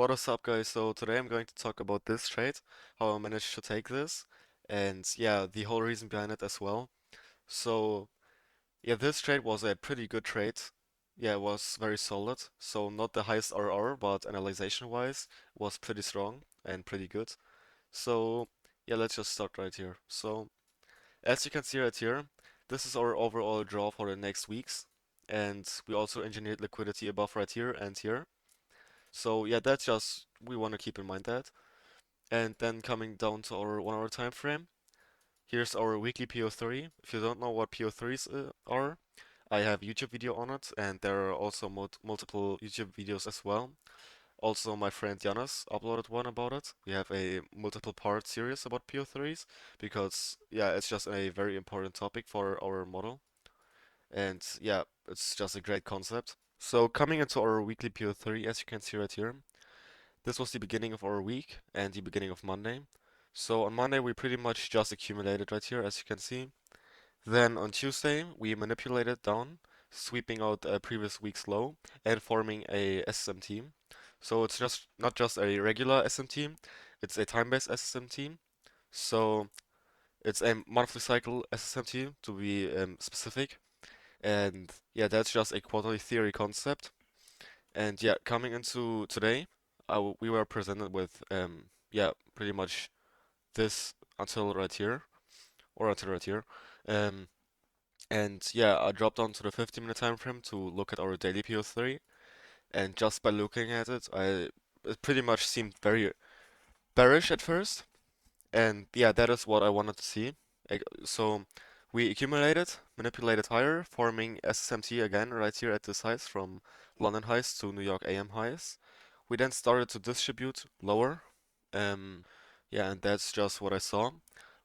What is up, guys? So today I'm going to talk about this trade, how I managed to take this, and yeah, the whole reason behind it as well. So yeah, this trade was a pretty good trade. Yeah, it was very solid. So not the highest RR, but analyzation-wise was pretty strong and pretty good. So yeah, let's just start right here. So as you can see right here, this is our overall draw for the next weeks, and we also engineered liquidity above right here and here. So yeah, that's just we want to keep in mind that. And then coming down to our 1 hour time frame, here's our weekly PO3. If you don't know what PO3s are, I have a YouTube video on it, and there are also multiple YouTube videos as well. Also, my friend Janis uploaded one about it. We have a multiple part series about PO3s because, yeah, it's just a very important topic for our model. And yeah, it's just a great concept. So coming into our weekly PO3, as you can see right here, this was the beginning of our week and the beginning of Monday. So on Monday we pretty much just accumulated right here, as you can see. Then on Tuesday we manipulated down, sweeping out a previous week's low and forming a SSMT. So it's just not just a regular SMT, it's a time-based SSMT. So it's a monthly cycle SSMT to be specific. And yeah, that's just a quarterly theory concept. And yeah, coming into today, we were presented with yeah, pretty much this until right here, or until right here. Um, and yeah, I dropped down to the 15-minute time frame to look at our daily PO3, and just by looking at it, it pretty much seemed very bearish at first, and yeah, that is what I wanted to see. So we accumulated, manipulated higher, forming SSMT again right here at this highs from London highs to New York AM highs. We then started to distribute lower. Um, yeah, and that's just what I saw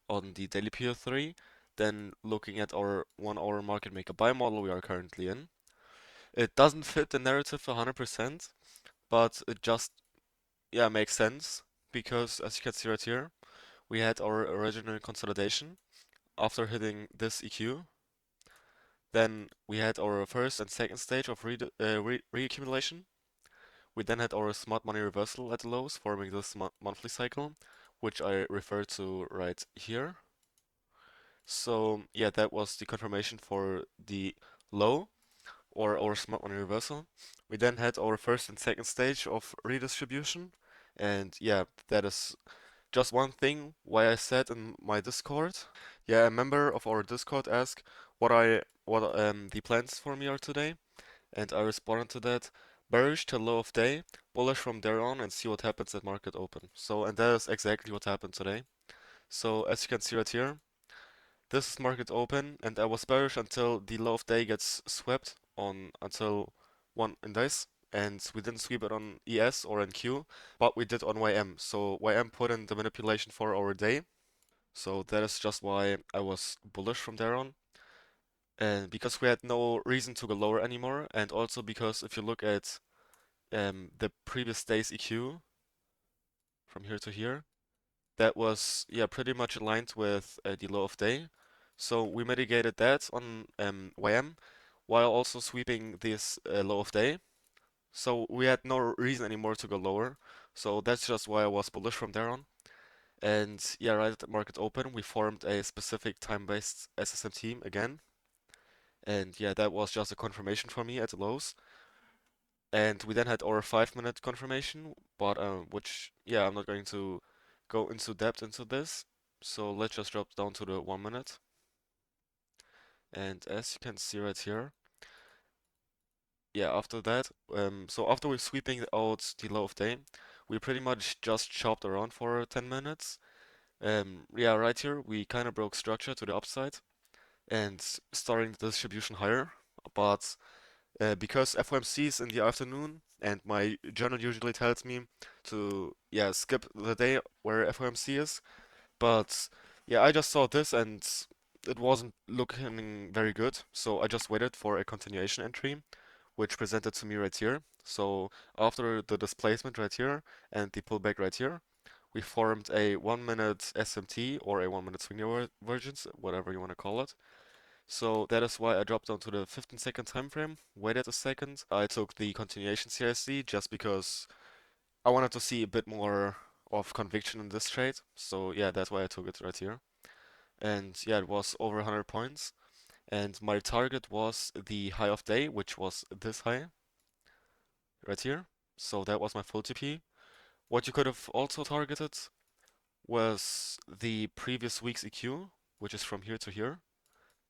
on the daily PO3. Then looking at our 1 hour market maker buy model we are currently in. It doesn't fit the narrative 100%, but it just, yeah, makes sense because as you can see right here, we had our original consolidation after hitting this EQ. Then we had our first and second stage of reaccumulation. We then had our smart money reversal at the lows, forming this monthly cycle, which I refer to right here. So yeah, that was the confirmation for the low or our smart money reversal. We then had our first and second stage of redistribution, and yeah, that is just one thing why I said in my Discord. Yeah, a member of our Discord asked what the plans for me are today, and I responded to that. Bearish till low of day, bullish from there on, and see what happens at market open. So, and that is exactly what happened today. So, as you can see right here, this is market open, and I was bearish until the low of day gets swept on until one in this, and we didn't sweep it on ES or NQ, but we did on YM. So YM put in the manipulation for our day. So that is just why I was bullish from there on. And because we had no reason to go lower anymore, and also because if you look at the previous day's EQ from here to here, that was yeah pretty much aligned with the low of day. So we mitigated that on YM while also sweeping this low of day. So we had no reason anymore to go lower. So that's just why I was bullish from there on. And yeah, right at the market open, we formed a specific time-based SSM team again. And yeah, that was just a confirmation for me at the lows. And we then had our 5-minute confirmation, but which yeah, I'm not going to go into depth into this. So let's just drop down to the 1 minute. And as you can see right here, yeah, after that, so after we're sweeping out the low of day, we pretty much just chopped around for 10 minutes. Yeah, right here, we kind of broke structure to the upside and starting the distribution higher. But because FOMC is in the afternoon and my journal usually tells me to, yeah, skip the day where FOMC is. But yeah, I just saw this and it wasn't looking very good. So I just waited for a continuation entry which presented to me right here. So after the displacement right here and the pullback right here, we formed a 1 minute SMT or a 1 minute swing divergence, whatever you want to call it. So that is why I dropped down to the 15-second time frame, waited a second. I took the continuation CIC just because I wanted to see a bit more of conviction in this trade. So yeah, that's why I took it right here. And yeah, it was over 100 points. And my target was the high of day, which was this high right here. So that was my full TP. What you could have also targeted was the previous week's EQ, which is from here to here.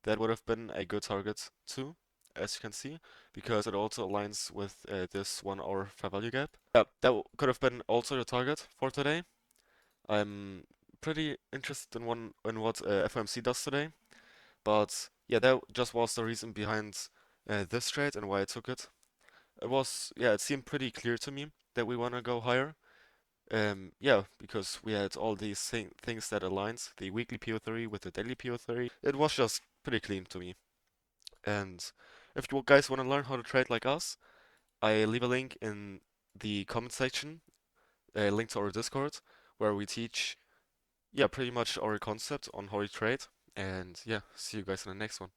That would have been a good target too, as you can see, because it also aligns with this 1 hour fair value gap. Yeah, that could have been also your target for today. I'm pretty interested in what FOMC does today, but yeah, that just was the reason behind this trade and why I took it. It seemed pretty clear to me that we want to go higher. Yeah, because we had all these things that aligns, the weekly PO3 with the daily PO3. It was just pretty clean to me. And if you guys want to learn how to trade like us, I leave a link in the comment section, a link to our Discord, where we teach, yeah, pretty much our concept on how to trade. And yeah, see you guys in the next one.